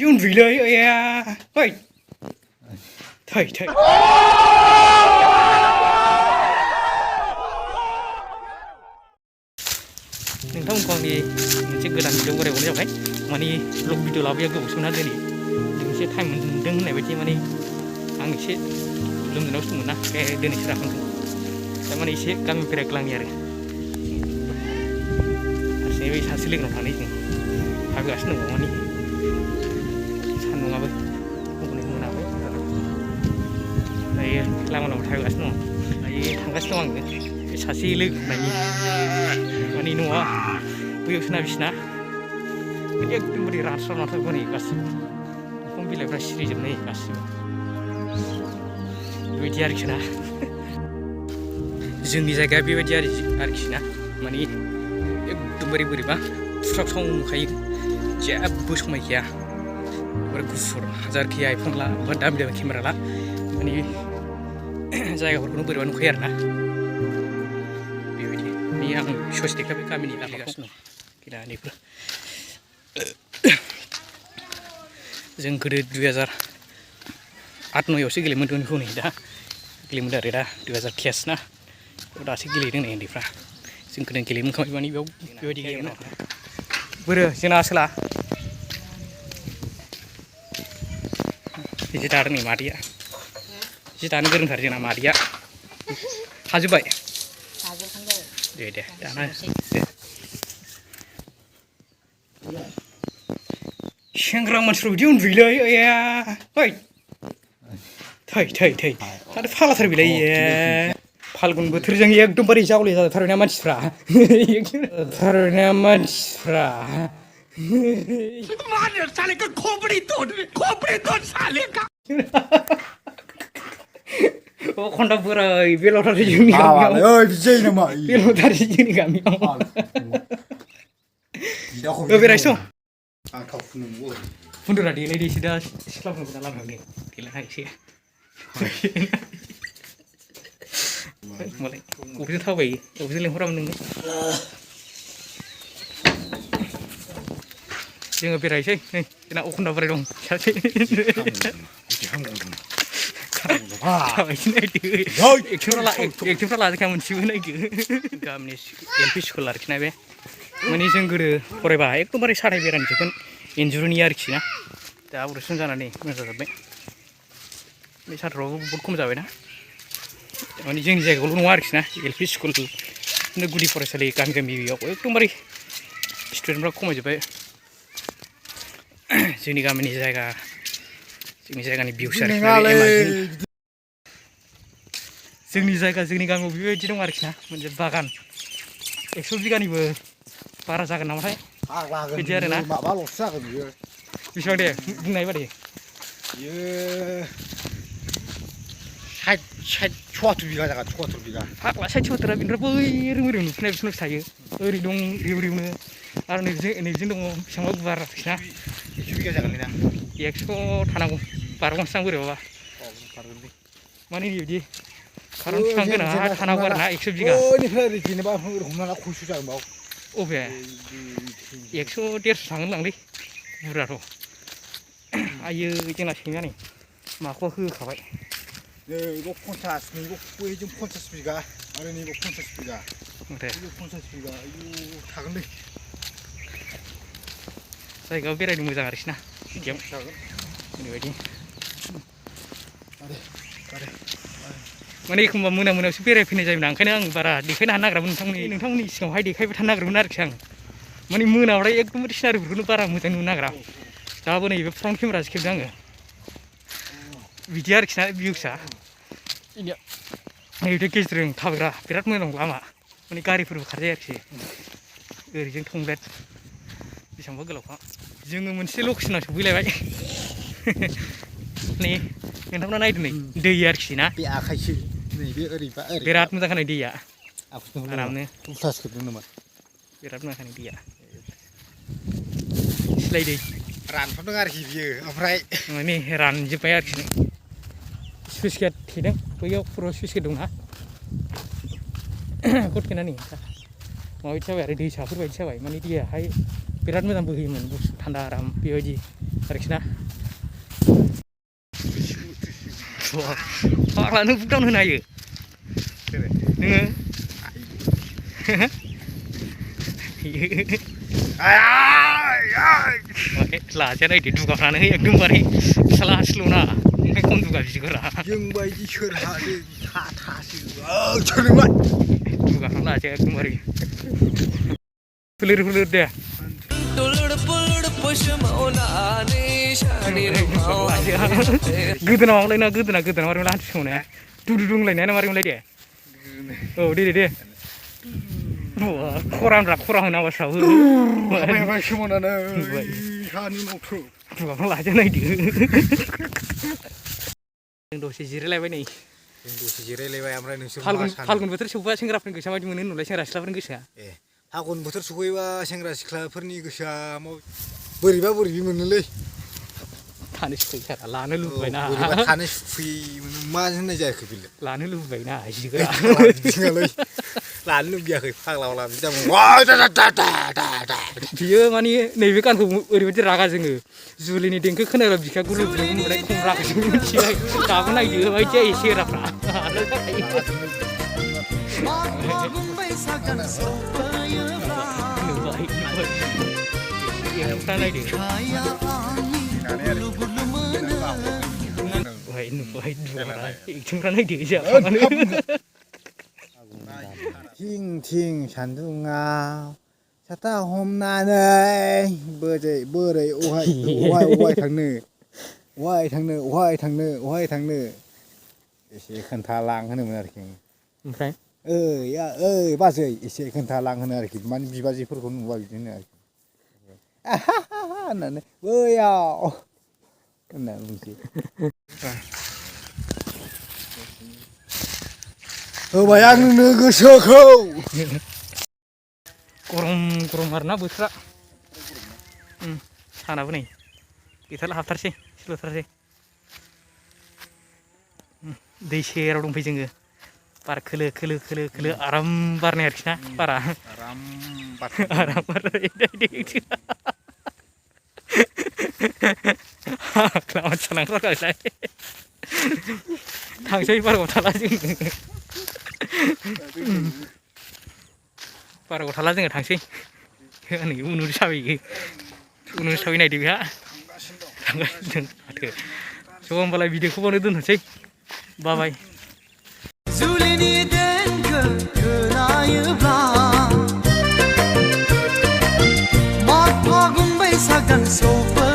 Jun vì lời ơi à. Ơi. Thầy. Neng thông còn đi chiếc gương đàn trong cái này cũng được đấy. Mà đi lúc video làm việc cũng xuống hết rồi đi. Đừng sẽ thay mình đứng này với chị mà đi. Ăn sẽ lùm nó xuống nè. Cái đơn này sẽ không được. Tại mà đi sẽ kami perek lang ya. Saya bisa hasilnya nggak nih, agak seneng banget nih, seneng apa? Mungkin apa? Saya lama agak seneng, saya tanggas seneng nih, hasilnya nih, ini nuah, buyuk senabisna, ini aku tuh beri rasa nonton gue nih kasih, aku bilang berasal dari nih kasih, duit jari kena, जोंनि जायगा बेबायदि आरोखि ना माने एकदमबारे बोरैबा स्राव नुखायो जेबो समायखाया ओमफ्राय गुफुर हाजारखि आइफन ला बा दामि केमेरा ला माने जायगाफोरखौनो बोरैबा नुखायो आरोना बेबायदि नै आं ससे देखायबाय गामिनि लामाखौ गैलानिफोर जों गोदो 2008-9आवसो गेलेयोमोन बेखौ नै दा गेलेयोमोन आरो दा 2013 ना दासो गेलेदों नै उन्दैफ्रा जों गोदो गेलेयोमोन खोमा माने बेयाव बेबायदि गेलेयोमोन बोरो जोंना आसोला जि दादों नै मादैया जि दानो गोरोंथार जोंना मादैया हाजोब्बाय दे दाना दे सेंग्रा मानसिफोर बिदि उन्दुयोलै आया ओइ थै आरो फाग्लाथार बिलाय फाल्गुन बोथोरजों एकदमबारे जावले जाथारबायना मानसिफ्रा थारबायना मानसिफ्रा मानो साले का खोपड़ी तोड़ साले का ओ खन्दा बोराय बेल'थारसै जोंनि गामियाव ओइ बिजै नामा बेल'थारसै जोंनि गामियाव बेरायस' आं थाव फुननांगौ फुनदोरा देलायदोसो दा सिख्लाफोरखौ दा लामायाव देलायना एसे मालाय अबेजों थाबायो अबेजों लेंहरामोन नोङो जोङो बेरायसै नै जोंना अखन्दा बोराय दं सासे एक्टिंफ्रा लाजोबखाया मोनसेबो नायदो गामिनि एलपि स्कुल आरोखि ना बे माने जों गोदो फरायबा एकदमबारे साथाय बेरायनोसोमोन इन्जुरनि आरोखि ना दा अपारेसन जानानै मोजां जाजोब्बाय बे साथ्र'आबो बहुद खम जाबायना माने जोंनि जायगायावल' नङा आरोखि ना एलपि स्कुल गुदि फरायसालि गामि बेयाव एकदमबारे स्टुडेन्टफ्रा खमायजोब्बाय जोंनि गामिनि जायगा जोंनि जायगानि भिउस आरोखि जोंनि जायगा जोंनि गामियाव बेबायदि दं आरोखि ना मोनसे बागान 100 बिगानिबो बारा जागोन नामाथाय बिदि आरोना माबाल'सो जागोन बियो बेसेबां दे बुंनाय बादि बियो 60-70 बिगा जागोन 70 बिगा फाग्ला 60-70 बिनिफ्राय बै रोङै नुफिननाय बिसोरनावसो थायो ओरै दं रिउनो आरो नैबेजों दङ बेसेबांबा गुवार आरोखिना 100 बिगा जागोन ना 100 थानांगौ बारग'नोसो आं बोरैबाबा माने बिदि खारन बिफां गोनाङा थानांगौ आरोना 100 बिगा ओइनिफ्राय ओरै जेनेबा हमना ला खयस' जागोन बाव अबे 100-150 थांगोन लांलै बुरजाथ' आयो जोंना सैमा नै माखौबा होखाबाय नैबाव 50 नैबाव बैजों 50 बिगा आरो नैबाव 50 बिगा 50 बिगा आयु थागोनलै जायगायाव बेरायनो मोजां आरोखि ना बिदियाव ओरैबायदि माने एखमबा मोनायावसो बेरायफैनाय जायोमोन ओंखायनो आं बारा देखायनो हानो नागिरामोन नोंथांमोननि सिगाङावहाय देखायबाय थानो नागिरोमोन आरोखि आं माने मोनाबाथाय एकदमबारे सिनारिफोरखौनो बारा मोजां नुनो नागिरा दाबो नैबे फ्रन्ट केमेरासो खेबदों आङो बिदि आरोखि ना भिउसा नैबे गेजेरजों थाबायग्रा बिराद मोजां लामा माने गारिफोरबो खारजायो आरोखि ओरैजों थंब्लेट बेसेबांबा गोलावखा जोङो मोनसे लकेसनाव सफैलायबाय नै नोंथांमोना नायदो नै दै आरोखि ना बे आखाइसो नैबे ओरैबा बिराद मोजांखा नै दैया आरामनो उल्थासो खेबदों नामा बिराद मोजांखा नै दैया सिलाय दै रानथ'दों आरोखि बियो ओमफ्राय माने रानजोब्बाय आरोखि स्लुइस गेट थेदों बैयाव खर'आव स्लुइस गेट दंना गद गेटनानै माबायदि जाबाय आरो दैसाफोर बायदि जाबाय माने दैयाहाय बिराद मोजां बोहैयोमोन गुसु थान्दा आराम बेबायदि आरोखि ना फाग्ला नों बुकडाउन होनो हायो नोङो लाजाया नायदो दुगाफ्रानो एकदमबारे फिसाला हास्ल'ना ओमफ्राय खम दुगा बिदिगोरा जोंबायदि सोर हादों थासो सोलोंबाय दुगाफ्रा लाजाया एकदमबारे फुलिर दे गोदोना माबालायना गोदोना मारिमोनला हान्थु संनाया दुंलायनाया मारिमोनलाय दे औ दे खरा होना बास्राबो सोमोनानो हानि न'खौ दुगाफ्रा लाजाया नायदो जों दसे जिरायलायबाय नै दसे जिरायलायबाय ओमफ्राय नोंसोर फाल्गुन बोथोर सौबा सेंग्राफोरनि गोसोआ माबायदि मोनो होनलाय सेंग्रा सिख्लाफोरनि गोसोआ फागुन बोथोर सफैबा सेंग्रा सिख्लाफोरनि गोसोआ बोरैबा मोनोलै थानो सुखुयैथारा लानो लुबैना थानो सुखुयै मा होननाय जायाखै बेलाय लानो लुबैना जिगोरा लानो लुबैयाखै फाग्ला बियो माने नैबे गानखौ ओरैबायदि रागा जोङो जुलिनि देंखो खोनायोब्ला बिखा गुलुब गुलुब मोननाय खम रागा जोङो मिथिबाय दाबो नायदो बायदिया एसे राफ्रा नायदो नुबाय एक्टिंफ्रा नायदो जाबानो थिं सान्दुङाव साथा हमनानै बोरै अहाय थांनो एसे खोन्थालां होनोमोन आरोखि ओमफ्राय ओइ बाजै एसे खोन्थालां होनो आरोखि माने बिबाजैफोरखौ नुबा बिदिनो आरोखि होननानै बैयाव होननानै बुंसै होबाय आं नोंनो गोसोखौ गरम आरोना बोथोरा सानाबो नै गैथारला हाबथारसै सिल'थारसै दै सेराव दंफैयो जोङो बार खोलो आराम बारनाय आरोखि ना बारा आराम बारनाय सालांथारगासिनो थांसै बारगाव थाला जोङो थांसै नै उनुर साबै नायदो बेहा थांगासिनो माथो ज' होमबालाय भिडिअखौ बावनो दोनथ'सै बाबाय जुलिनि देंखो खोनायोब्ला माग फागुन बैसाग दान सफै